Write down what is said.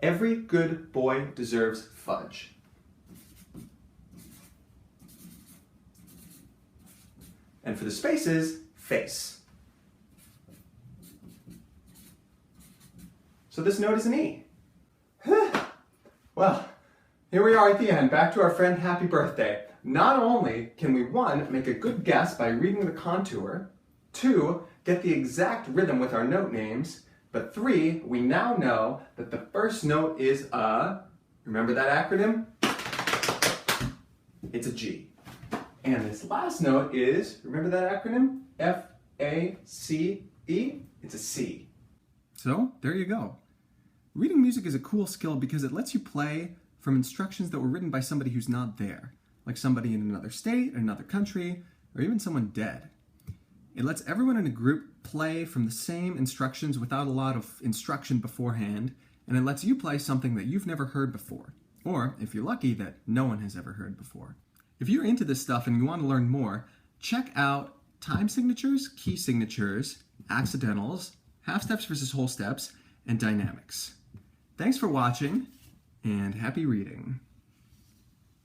Every good boy deserves fudge. And for the spaces, face. So this note is an E. Well, here we are at the end, back to our friend Happy Birthday. Not only can we, 1, make a good guess by reading the contour, 2, get the exact rhythm with our note names, but 3, we now know that the first note is a, remember that acronym? It's a G. And this last note is, remember that acronym? F-A-C-E? It's a C. So, there you go. Reading music is a cool skill because it lets you play from instructions that were written by somebody who's not there, like somebody in another state, another country, or even someone dead. It lets everyone in a group play from the same instructions without a lot of instruction beforehand, and it lets you play something that you've never heard before, or, if you're lucky, that no one has ever heard before. If you're into this stuff and you want to learn more, check out time signatures, key signatures, accidentals, half steps versus whole steps, and dynamics. Thanks for watching, and happy reading.